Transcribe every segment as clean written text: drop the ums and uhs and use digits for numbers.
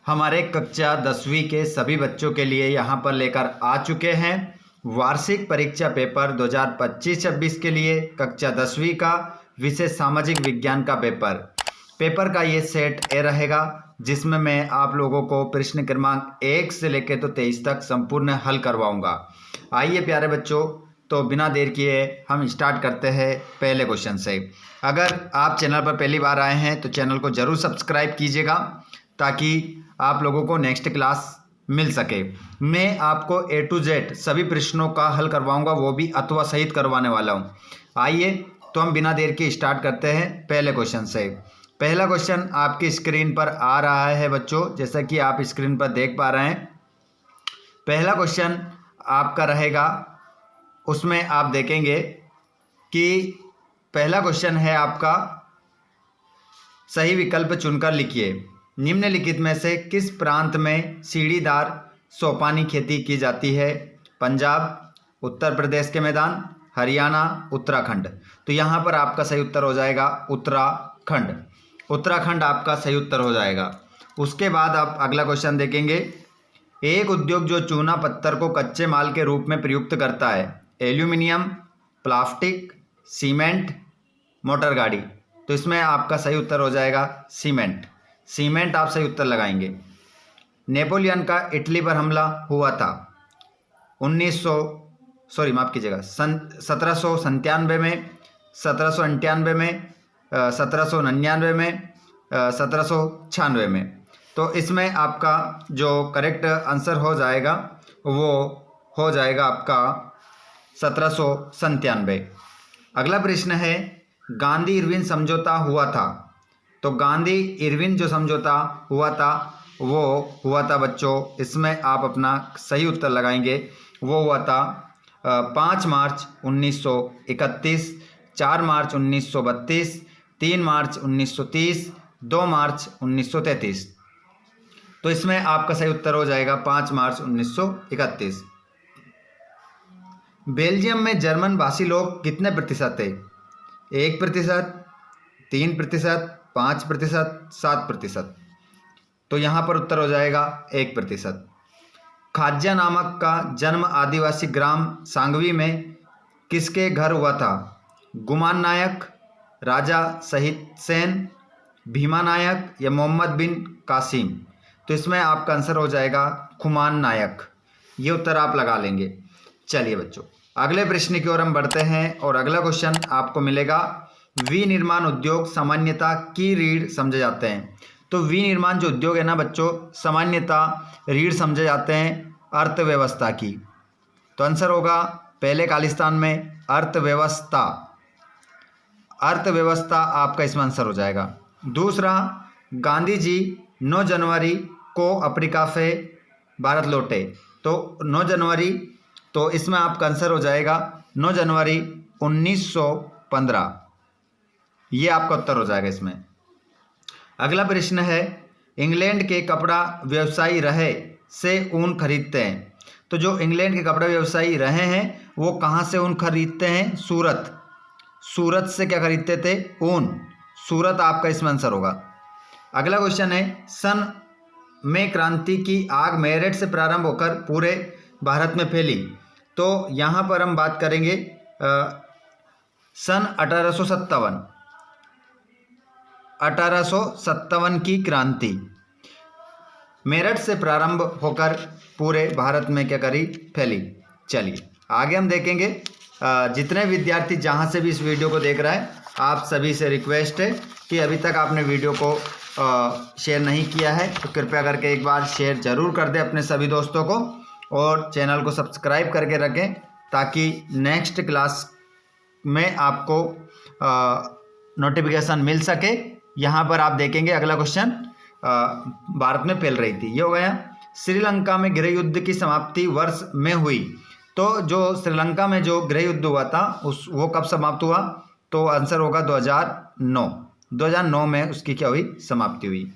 हमारे कक्षा 10वीं के सभी बच्चों के लिए यहाँ पर लेकर आ चुके हैं वार्षिक परीक्षा पेपर 2025-26 के लिए कक्षा 10वीं का विषय सामाजिक विज्ञान का पेपर का ये सेट ए रहेगा, जिसमें मैं आप लोगों को प्रश्न क्रमांक 1 से लेकर तो 23 तक संपूर्ण हल करवाऊंगा। आइए प्यारे बच्चों, तो बिना देर किए हम स्टार्ट करते हैं पहले क्वेश्चन से। अगर आप चैनल पर पहली बार आए हैं तो चैनल को ज़रूर सब्सक्राइब कीजिएगा ताकि आप लोगों को नेक्स्ट क्लास मिल सके। मैं आपको A to Z सभी प्रश्नों का हल करवाऊंगा, वो भी अथवा सहित करवाने वाला हूं। आइए तो हम बिना देर के स्टार्ट करते हैं पहले क्वेश्चन से। पहला क्वेश्चन आपकी स्क्रीन पर आ रहा है बच्चों, जैसा कि आप स्क्रीन पर देख पा रहे हैं। पहला क्वेश्चन आपका रहेगा, उसमें आप देखेंगे कि पहला क्वेश्चन है आपका, सही विकल्प चुनकर लिखिए। निम्नलिखित में से किस प्रांत में सीढ़ीदार सोपानी खेती की जाती है? पंजाब, उत्तर प्रदेश के मैदान, हरियाणा, उत्तराखंड। तो यहाँ पर आपका सही उत्तर हो जाएगा उत्तराखंड। उत्तराखंड आपका सही उत्तर हो जाएगा। उसके बाद आप अगला क्वेश्चन देखेंगे। एक उद्योग जो चूना पत्थर को कच्चे माल के रूप में प्रयुक्त करता है, एल्यूमिनियम, प्लास्टिक, सीमेंट, मोटर गाड़ी। तो इसमें आपका सही उत्तर हो जाएगा सीमेंट। सीमेंट आप सही उत्तर लगाएंगे। नेपोलियन का इटली पर हमला हुआ था 1797 में, 1798 में, 1799 में, 1796 में। तो इसमें आपका जो करेक्ट आंसर हो जाएगा वो हो जाएगा आपका 1797। अगला प्रश्न है, गांधी इरविन समझौता हुआ था। तो गांधी इरविन जो समझौता हुआ था वो हुआ था बच्चों, इसमें आप अपना सही उत्तर लगाएंगे। वो हुआ था 5 मार्च 1931, 4 मार्च 1932, 3 मार्च 1930, 2 मार्च 1933। तो इसमें आपका सही उत्तर हो जाएगा 5 मार्च 1931। बेल्जियम में जर्मन भाषी लोग कितने प्रतिशत थे? 1%, 3%, 5%, 7%। तो यहाँ पर उत्तर हो जाएगा 1%। खाज्या नामक का जन्म आदिवासी ग्राम सांगवी में किसके घर हुआ था? गुमान नायक, राजा शहीद सेन, भीमा नायक या मोहम्मद बिन कासिम। तो इसमें आपका आंसर हो जाएगा खुमान नायक। ये उत्तर आप लगा लेंगे। चलिए बच्चों, अगले प्रश्न की ओर हम बढ़ते हैं और अगला क्वेश्चन आपको मिलेगा, विनिर्माण उद्योग सामान्यतः की रीढ़ समझे जाते हैं। तो विनिर्माण जो उद्योग है ना बच्चों, सामान्यतः रीढ़ समझे जाते हैं अर्थव्यवस्था की। तो आंसर होगा पहले खालिस्तान में अर्थव्यवस्था। अर्थव्यवस्था आपका इसमें आंसर हो जाएगा। दूसरा, गांधी जी 9 जनवरी को अफ्रीका से भारत लौटे। तो 9 जनवरी, तो इसमें आपका आंसर हो जाएगा 9 जनवरी 1915। ये आपका उत्तर हो जाएगा इसमें। अगला प्रश्न है, इंग्लैंड के कपड़ा व्यवसायी रहे से ऊन खरीदते हैं। तो जो इंग्लैंड के कपड़ा व्यवसायी रहे हैं वो कहाँ से ऊन खरीदते हैं? सूरत। सूरत से क्या खरीदते थे? ऊन। सूरत आपका इसमें आंसर होगा। अगला क्वेश्चन है, सन में क्रांति की आग मेरठ से प्रारंभ होकर पूरे भारत में फैली। तो यहाँ पर हम बात करेंगे सन 1857 की क्रांति मेरठ से प्रारंभ होकर पूरे भारत में क्या करी? फैली। चलिए आगे हम देखेंगे। जितने विद्यार्थी जहां से भी इस वीडियो को देख रहे हैं, आप सभी से रिक्वेस्ट है कि अभी तक आपने वीडियो को शेयर नहीं किया है तो कृपया करके एक बार शेयर ज़रूर कर दें अपने सभी दोस्तों को, और चैनल को सब्सक्राइब करके रखें ताकि नेक्स्ट क्लास में आपको नोटिफिकेशन मिल सके। यहाँ पर आप देखेंगे अगला क्वेश्चन, भारत में फैल रही थी। ये हो गया। श्रीलंका में गृह युद्ध की समाप्ति वर्ष में हुई। तो जो श्रीलंका में जो गृह युद्ध हुआ था वो कब समाप्त हुआ? तो आंसर होगा 2009। 2009 में उसकी क्या हुई? समाप्ति हुई।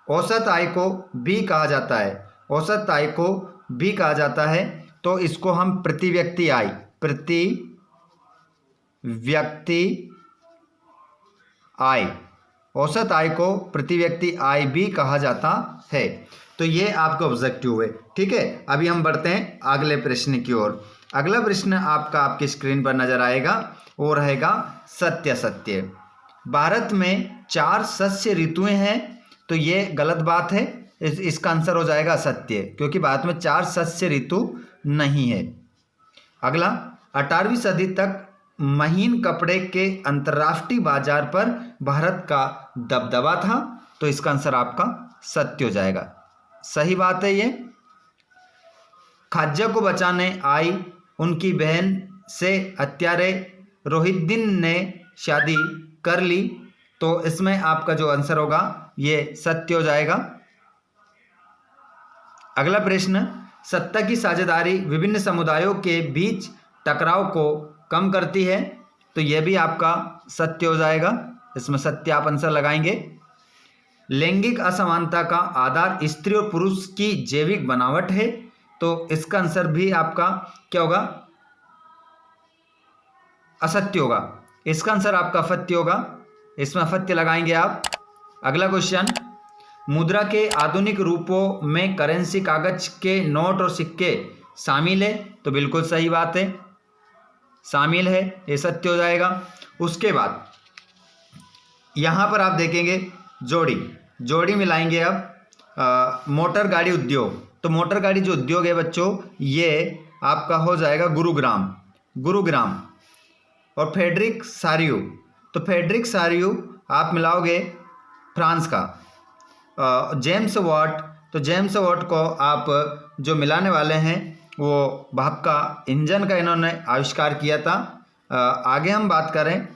औसत आय को भी कहा जाता है। औसत आय को भी कहा जाता है, तो इसको हम प्रति व्यक्ति आय, प्रति व्यक्ति आय औसत आय को प्रति व्यक्ति आय भी कहा जाता है। तो ये आपका ऑब्जेक्टिव हुए। ठीक है, अभी हम बढ़ते हैं अगले प्रश्न की ओर। अगला प्रश्न आपका आपकी स्क्रीन पर नजर आएगा, वो रहेगा सत्य सत्य। भारत में 4 शस्य ऋतुएं हैं, तो ये गलत बात है। इसका आंसर हो जाएगा सत्य, क्योंकि भारत में 4 शस्य ऋतु नहीं है। अगला, 18वीं सदी तक महीन कपड़े के अंतर्राष्ट्रीय बाजार पर भारत का दबदबा था, तो इसका आंसर आपका सत्य हो जाएगा। सही बात है ये। खाज्जा को बचाने आई उनकी बहन से हत्यारे रोहिद्दीन ने शादी कर ली, तो इसमें आपका जो आंसर होगा ये सत्य हो जाएगा। अगला प्रश्न, सत्ता की साझेदारी विभिन्न समुदायों के बीच टकराव को कम करती है, तो यह भी आपका सत्य हो जाएगा। इसमें सत्य आप आंसर लगाएंगे। लैंगिक असमानता का आधार स्त्री और पुरुष की जैविक बनावट है, तो इसका आंसर भी आपका क्या होगा? असत्य होगा। इसका आंसर आपका असत्य होगा, इसमें असत्य लगाएंगे आप। अगला क्वेश्चन, मुद्रा के आधुनिक रूपों में करेंसी कागज के नोट और सिक्के शामिल है, तो बिल्कुल सही बात है, शामिल है, ये सत्य हो जाएगा। उसके बाद यहाँ पर आप देखेंगे जोड़ी मिलाएंगे अब मोटर गाड़ी उद्योग। तो मोटर गाड़ी जो उद्योग है बच्चों, ये आपका हो जाएगा गुरुग्राम। और फेडरिक सारियू, तो फेडरिक सारियू आप मिलाओगे फ्रांस का। जेम्स वाट, तो जेम्स वाट को आप जो मिलाने वाले हैं वो भाप का इंजन का इन्होंने आविष्कार किया था। आगे हम बात करें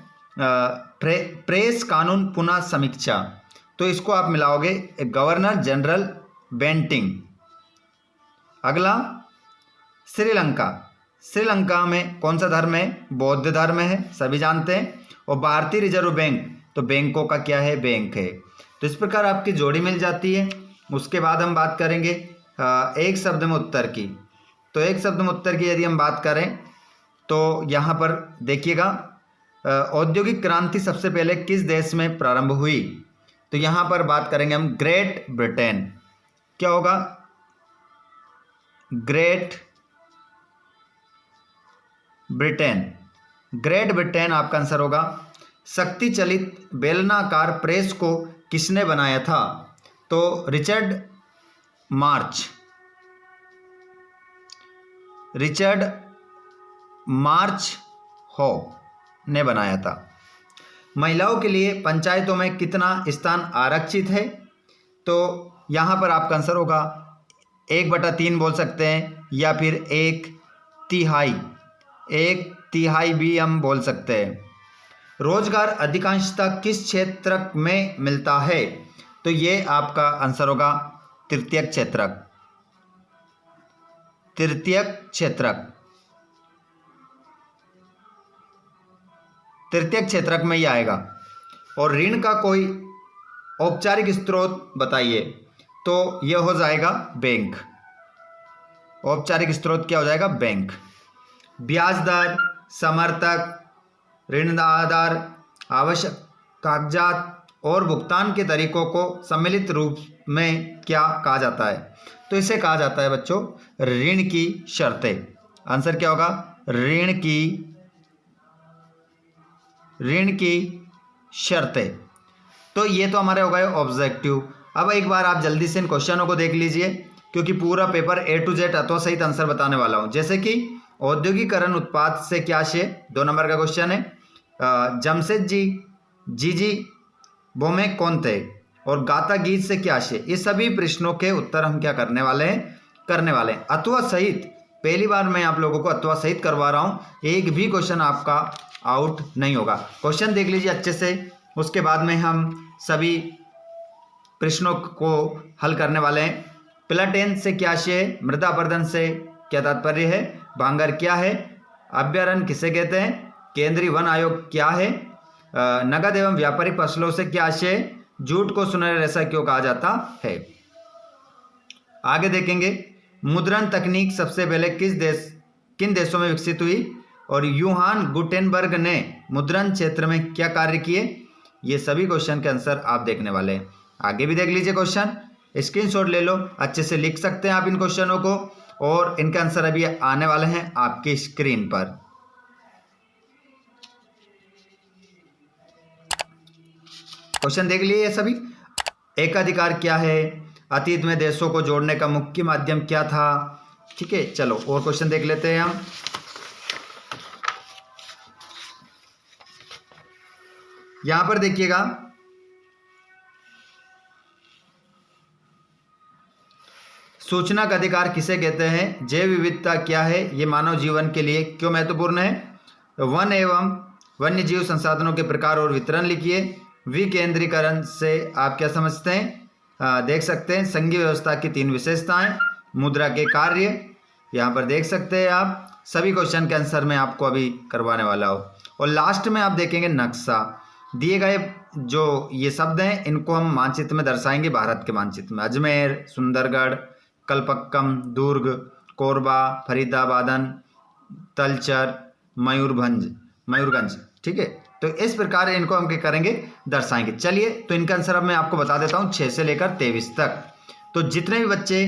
प्रेस कानून पुनः समीक्षा, तो इसको आप मिलाओगे गवर्नर जनरल बेंटिंग। अगला, श्रीलंका में कौन सा धर्म है? बौद्ध धर्म है, सभी जानते हैं। और भारतीय रिजर्व बैंक, तो बैंकों का क्या है? बैंक है। तो इस प्रकार आपकी जोड़ी मिल जाती है। उसके बाद हम बात करेंगे एक शब्द में उत्तर की। तो एक शब्द में उत्तर की यदि हम बात करें तो यहाँ पर देखिएगा, औद्योगिक क्रांति सबसे पहले किस देश में प्रारंभ हुई? तो यहाँ पर बात करेंगे हम ग्रेट ब्रिटेन। क्या होगा? ग्रेट ब्रिटेन आपका आंसर होगा। शक्ति चलित बेलनाकार प्रेस को किसने बनाया था? तो रिचर्ड मार्च हो ने बनाया था। महिलाओं के लिए पंचायतों में कितना स्थान आरक्षित है? तो यहाँ पर आपका आंसर होगा 1/3 बोल सकते हैं, या फिर 1/3 भी हम बोल सकते हैं। रोजगार अधिकांशतः किस क्षेत्र में मिलता है? तो ये आपका आंसर होगा तृतीयक क्षेत्रक में ही आएगा। और ऋण का कोई औपचारिक स्रोत बताइए, तो यह हो जाएगा बैंक। औपचारिक स्रोत क्या हो जाएगा? बैंक। ब्याज दर, समर्थक, ऋण आधार, आवश्यक कागजात और भुगतान के तरीकों को सम्मिलित रूप में क्या कहा जाता है? तो इसे कहा जाता है बच्चों ऋण की शर्तें। आंसर क्या होगा? ऋण की शर्तें। तो ये तो हमारे हो गए ऑब्जेक्टिव। अब एक बार आप जल्दी से इन क्वेश्चनों को देख लीजिए, क्योंकि पूरा पेपर A to Z अथवा सहित आंसर बताने वाला हूं। जैसे कि औद्योगिकरण उत्पाद से क्या आशय? 2 नंबर का क्वेश्चन है। जमशेद जी बोमे कौन थे? और गाथा गीत से क्या आशय? ये सभी प्रश्नों के उत्तर हम क्या करने वाले हैं? अथवा सहित। पहली बार मैं आप लोगों को अथवा सहित करवा रहा हूं, एक भी क्वेश्चन आपका आउट नहीं होगा। क्वेश्चन देख लीजिए अच्छे से, उसके बाद में हम सभी प्रश्नों को हल करने वाले हैं। प्लाटेन से क्या आशय? मृदा अपरदन से क्या तात्पर्य है? भांगर क्या है? अभ्यारण्य किसे कहते हैं? केंद्रीय वन आयोग क्या है? नगद एवं व्यापारिक फसलों से क्या आशय? जूट को सुनहरा रेशा क्यों कहा जाता है? आगे देखेंगे, मुद्रण तकनीक सबसे पहले किन देशों में विकसित हुई? और यूहान गुटेनबर्ग ने मुद्रण क्षेत्र में क्या कार्य किए? ये सभी क्वेश्चन के आंसर आप देखने वाले हैं। आगे भी देख लीजिए क्वेश्चन, स्क्रीनशॉट ले लो, अच्छे से लिख सकते हैं आप इन क्वेश्चनों को, और इनके आंसर अभी आने वाले हैं आपकी स्क्रीन पर। क्वेश्चन देख लिए सभी। एकाधिकार क्या है? अतीत में देशों को जोड़ने का मुख्य माध्यम क्या था? ठीक है, चलो और क्वेश्चन देख लेते हैं हम। यहां पर देखिएगा, सूचना का अधिकार किसे कहते हैं? जैव विविधता क्या है? ये मानव जीवन के लिए क्यों महत्वपूर्ण है? वन एवं वन्य जीव संसाधनों के प्रकार और वितरण लिखिए। विकेंद्रीकरण से आप क्या समझते हैं? देख सकते हैं संघीय व्यवस्था की 3 विशेषताएं, मुद्रा के कार्य, यहाँ पर देख सकते हैं आप। सभी क्वेश्चन के आंसर मैं आपको अभी करवाने वाला हूँ। और लास्ट में आप देखेंगे नक्शा। दिए गए जो ये शब्द हैं इनको हम मानचित्र में दर्शाएंगे, भारत के मानचित्र में। अजमेर, सुंदरगढ़, कलपक्कम, दुर्ग, कोरबा, फरीदाबादन, तलचर, मयूरगंज। ठीक है, तो इस प्रकार इनको हम क्या करेंगे? दर्शाएंगे। चलिए, तो इनका आंसर अब मैं आपको बता देता हूँ 6 से लेकर 23 तक। तो जितने भी बच्चे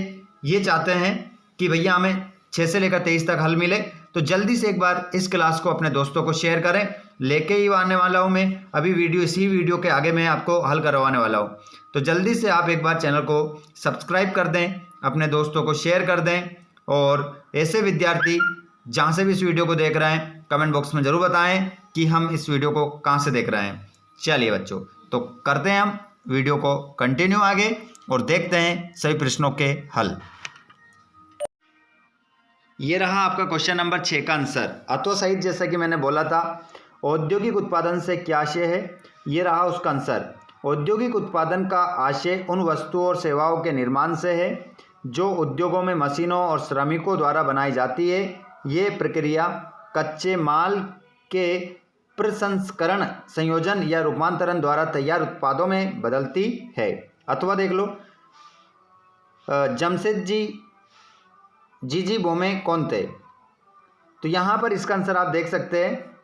ये चाहते हैं कि भैया हमें 6 से लेकर 23 तक हल मिले, तो जल्दी से एक बार इस क्लास को अपने दोस्तों को शेयर करें। लेके ही आने वाला हूँ मैं अभी वीडियो, इसी वीडियो के आगे मैं आपको हल करवाने वाला हूँ। तो जल्दी से आप एक बार चैनल को सब्सक्राइब कर दें, अपने दोस्तों को शेयर कर दें, और ऐसे विद्यार्थी जहाँ से भी इस वीडियो को देख रहे हैं कमेंट बॉक्स में ज़रूर बताएं कि हम इस वीडियो को कहाँ से देख रहे हैं। चलिए बच्चों, तो करते हैं हम वीडियो को कंटिन्यू आगे और देखते हैं सभी प्रश्नों के हल। ये रहा आपका क्वेश्चन नंबर 6 का आंसर। अथवा सहित, जैसा कि मैंने बोला था, औद्योगिक उत्पादन से क्या आशय है? ये रहा उसका आंसर। औद्योगिक उत्पादन का आशय उन वस्तुओं और सेवाओं के निर्माण से है जो उद्योगों में मशीनों और श्रमिकों द्वारा बनाई जाती है। ये प्रक्रिया कच्चे माल के प्रसंस्करण, संयोजन या रूपांतरण द्वारा तैयार उत्पादों में बदलती है। अथवा देख लो, जमशेदजी जीजी बोमे कौन थे? तो यहाँ पर इसका आंसर आप देख सकते हैं।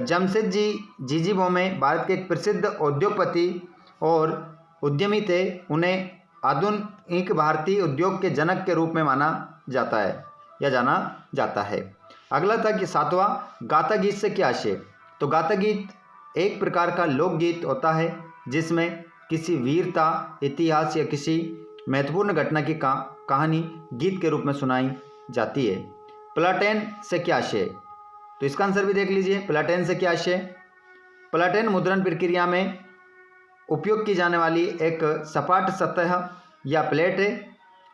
जमशेदजी जीजी बोमे भारत के एक प्रसिद्ध उद्योगपति और उद्यमी थे। उन्हें आधुनिक भारतीय उद्योग के जनक के रूप में माना जाता है या जाना जाता है। अगला था कि 7वां, गाथा गीत से क्या आशय? तो गाथा गीत एक प्रकार का लोकगीत होता है जिसमें किसी वीरता, इतिहास या किसी महत्वपूर्ण घटना की कहानी गीत के रूप में सुनाई जाती है। प्लाटेन से क्या आशय? तो इसका आंसर भी देख लीजिए। प्लाटेन से क्या आशय? प्लाटेन मुद्रण प्रक्रिया में उपयोग की जाने वाली एक सपाट सतह या प्लेट है।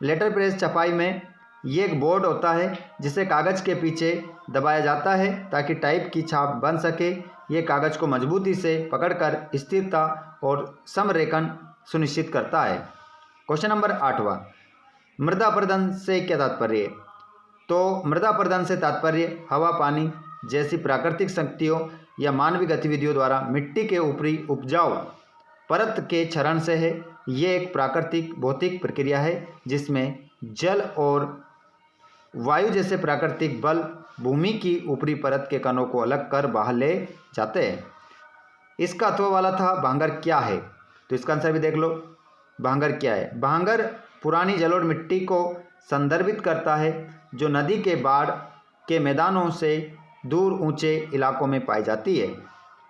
लेटर प्रेस छपाई में ये एक बोर्ड होता है जिसे कागज़ के पीछे दबाया जाता है ताकि टाइप की छाप बन सके। ये कागज़ को मजबूती से पकड़कर स्थिरता और समरेखन सुनिश्चित करता है। क्वेश्चन नंबर 8वां, मृदा अपरदन से क्या तात्पर्य है? तो मृदा अपरदन से तात्पर्य हवा, पानी जैसी प्राकृतिक शक्तियों या मानवीय गतिविधियों द्वारा मिट्टी के ऊपरी उपजाऊ परत के क्षरण से है। ये एक प्राकृतिक भौतिक प्रक्रिया है जिसमें जल और वायु जैसे प्राकृतिक बल भूमि की ऊपरी परत के कणों को अलग कर बाहर ले जाते हैं। इसका अथवा वाला था भांगर क्या है? तो इसका आंसर भी देख लो, भांगर क्या है? भांगर पुरानी जलोढ़ मिट्टी को संदर्भित करता है जो नदी के बाढ़ के मैदानों से दूर ऊंचे इलाकों में पाई जाती है।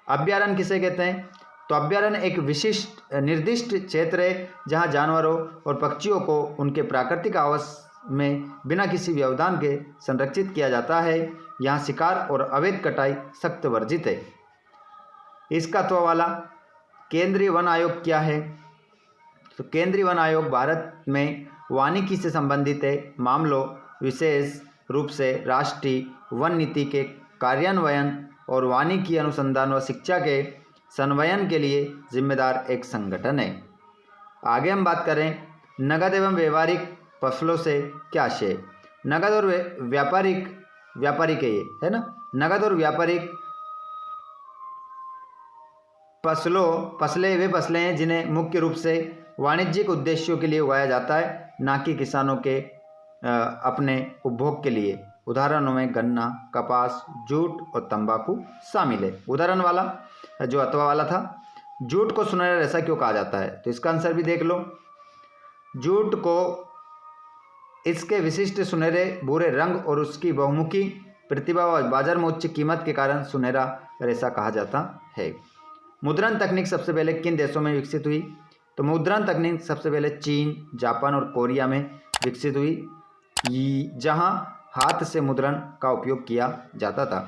अभ्यारण्य किसे कहते हैं? तो अभ्यारण्य एक विशिष्ट निर्दिष्ट क्षेत्र है जहां जानवरों और पक्षियों को उनके प्राकृतिक आवास में बिना किसी व्यवधान के संरक्षित किया जाता है। यहाँ शिकार और अवैध कटाई सख्त वर्जित है। इसका तो वाला केंद्रीय वन आयोग क्या है? तो केंद्रीय वन आयोग भारत में वानिकी से संबंधित है मामलों, विशेष रूप से राष्ट्रीय वन नीति के कार्यान्वयन और वानिकी अनुसंधान व शिक्षा के समन्वयन के लिए जिम्मेदार एक संगठन है। आगे हम बात करें नगद एवं व्यवहारिक फसलों से क्या आशय? नगद और व्यापारिक है ये, है ना। नगद और व्यापारिक फसलें वे फसलें हैं जिन्हें मुख्य रूप से वाणिज्यिक उद्देश्यों के लिए उगाया जाता है, ना कि किसानों के अपने उपभोग के लिए। उदाहरणों में गन्ना, कपास, जूट और तंबाकू शामिल है। उदाहरण वाला जो अथवा वाला था। जूट को सुनहरा रेशा क्यों कहा जाता है? तो इसका आंसर भी देख लो। जूट को इसके विशिष्ट सुनहरे भूरे रंग और उसकी बहुमुखी प्रतिभा व बाजार में उच्च कीमत के कारण सुनहरा रेशा कहा जाता है। मुद्रण तकनीक सबसे पहले किन देशों में विकसित हुई? तो मुद्रण तकनीक सबसे पहले चीन, जापान और कोरिया में विकसित हुई, जहां हाथ से मुद्रण का उपयोग किया जाता था।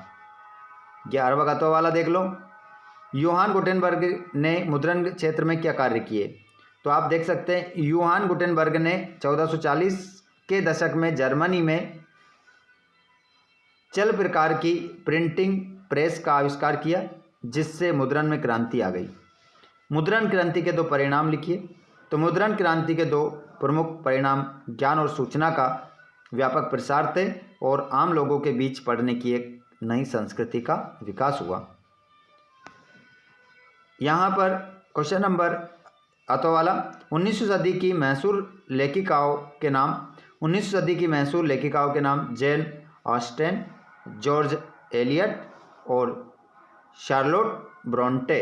11वां अथवा वाला देख लो। योहान गुटेनबर्ग ने मुद्रण क्षेत्र में क्या कार्य किए? तो आप देख सकते हैं योहान गुटेनबर्ग ने 1440 के दशक में जर्मनी में चल प्रकार की प्रिंटिंग प्रेस का आविष्कार किया, जिससे मुद्रण में क्रांति आ गई। मुद्रण क्रांति के 2 परिणाम लिखिए। तो मुद्रण क्रांति के 2 प्रमुख परिणाम ज्ञान और सूचना का व्यापक प्रसार थे और आम लोगों के बीच पढ़ने की एक नई संस्कृति का विकास हुआ। यहाँ पर क्वेश्चन नंबर अथवा वाला 19वीं सदी की मशहूर लेखिकाओं के नाम। 19वीं सदी की मशहूर लेखिकाओं के नाम जेन ऑस्टेन, जॉर्ज एलियट और शार्लोट ब्रोंटे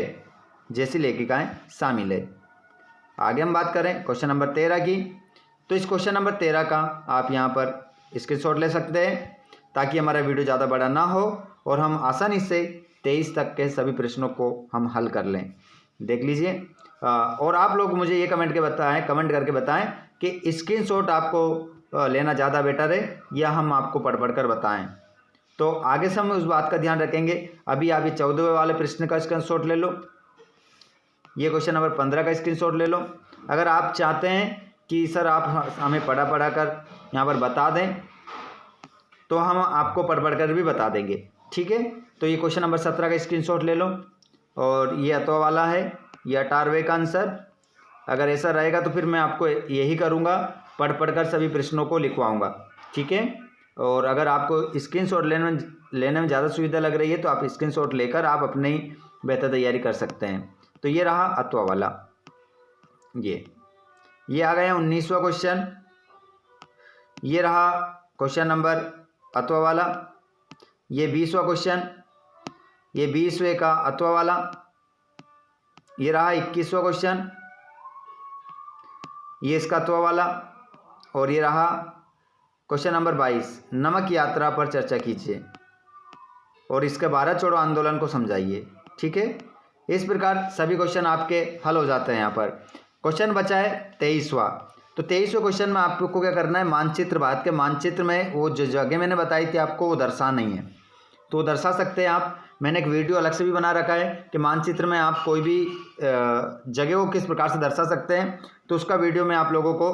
जैसी लेखिकाएं शामिल है। आगे हम बात करें क्वेश्चन नंबर 13 की। तो इस क्वेश्चन नंबर 13 का आप यहाँ पर स्क्रीनशॉट ले सकते हैं ताकि हमारा वीडियो ज़्यादा बड़ा ना हो और हम आसानी से 23 तक के सभी प्रश्नों को हम हल कर लें। देख लीजिए और आप लोग मुझे ये कमेंट करके बताएं कि स्क्रीनशॉट आपको लेना ज़्यादा बेटर है या हम आपको पढ़ कर बताएं। तो आगे से हम उस बात का ध्यान रखेंगे। अभी आप ये 14वें वाले प्रश्न का स्क्रीनशॉट ले लो, ये क्वेश्चन नंबर 15 का स्क्रीनशॉट ले लो। अगर आप चाहते हैं कि सर आप हमें पढ़ा कर यहाँ पर बता दें तो हम आपको पढ़ कर भी बता देंगे, ठीक है। तो ये क्वेश्चन नंबर 17 का स्क्रीनशॉट ले लो और ये अथवा वाला है, ये 18वें का आंसर। अगर ऐसा रहेगा तो फिर मैं आपको यही करूँगा, पढ़ कर सभी प्रश्नों को लिखवाऊँगा, ठीक है। और अगर आपको स्क्रीनशॉट लेने में ज़्यादा सुविधा लग रही है तो आप स्क्रीनशॉट लेकर आप अपनी बेहतर तैयारी कर सकते हैं। तो ये रहा अथवा वाला, ये आ गया 19वां क्वेश्चन। ये रहा क्वेश्चन नंबर अथवा वाला, ये 20वां क्वेश्चन, ये 20वें का अथवा वाला। ये रहा 21वां क्वेश्चन, ये इसका अथवा वाला। और ये रहा क्वेश्चन नंबर 22, नमक यात्रा पर चर्चा कीजिए और इसके भारत छोड़ो आंदोलन को समझाइए, ठीक है। इस प्रकार सभी क्वेश्चन आपके हल हो जाते हैं। यहाँ पर क्वेश्चन बचा है 23वां। तो 23वें क्वेश्चन में आपको क्या करना है, मानचित्र, भारत के मानचित्र में वो जो जगह मैंने बताई थी आपको वो दर्शाना ही है, तो दर्शा सकते हैं आप। मैंने एक वीडियो अलग से भी बना रखा है कि मानचित्र में आप कोई भी जगह को किस प्रकार से दर्शा सकते हैं, तो उसका वीडियो मैं आप लोगों को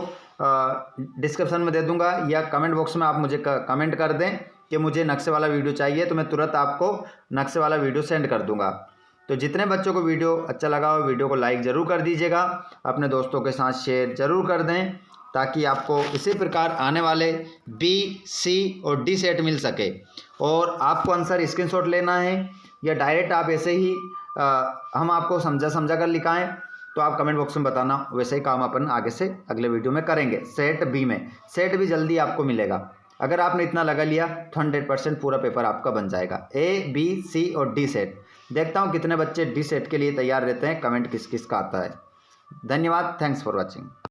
डिस्क्रिप्शन में दे दूंगा या कमेंट बॉक्स में आप मुझे कमेंट कर दें कि मुझे नक्शे वाला वीडियो चाहिए, तो मैं तुरंत आपको नक्शे वाला वीडियो सेंड कर दूंगा। तो जितने बच्चों को वीडियो अच्छा लगा हो वीडियो को लाइक ज़रूर कर दीजिएगा, अपने दोस्तों के साथ शेयर ज़रूर कर दें ताकि आपको इसी प्रकार आने वाले बी, सी और डी सेट मिल सके। और आपको आंसर स्क्रीनशॉट लेना है या डायरेक्ट आप ऐसे ही हम आपको समझा कर लिखाएं तो आप कमेंट बॉक्स में बताना, वैसे ही काम अपन आगे से अगले वीडियो में करेंगे। सेट बी में सेट भी जल्दी आपको मिलेगा। अगर आपने इतना लगा लिया तो 100% पूरा पेपर आपका बन जाएगा, ए, बी, सी और डी सेट। देखता हूँ कितने बच्चे डी सेट के लिए तैयार रहते हैं, कमेंट किस किस का आता है। धन्यवाद, थैंक्स फॉर वॉचिंग।